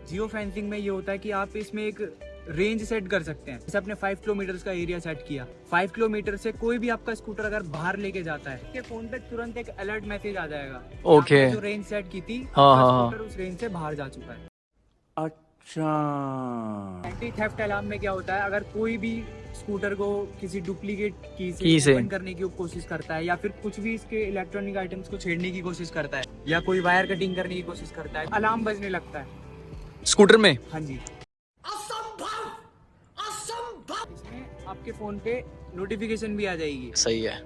Geo fencing में ये होता है कि आप इसमें एक रेंज सेट कर सकते हैं। जैसे आपने 5 किलोमीटर का एरिया सेट किया, 5 किलोमीटर से कोई भी आपका स्कूटर अगर बाहर लेके जाता है, के फोन पे तुरंत एक अलर्ट मैसेज आ जाएगा। ओके। आपने जो रेंज सेट की थी, हाँ, आपका हाँ, स्कूटर उस रेंज से बाहर जा चुका है। अच्छा। एंटी थेफ्ट अलार्म में क्या होता है, अगर कोई भी स्कूटर को किसी डुप्लीकेट की की से ओपन करने की कोशिश करता है, या फिर कुछ भी इसके इलेक्ट्रॉनिक आइटम्स को छेड़ने की कोशिश करता है, या कोई वायर कटिंग करने की कोशिश करता है, अलार्म बजने लगता है स्कूटर में। हाँ जी। इसमें आपके फोन पे नोटिफिकेशन भी आ जाएगी। सही है।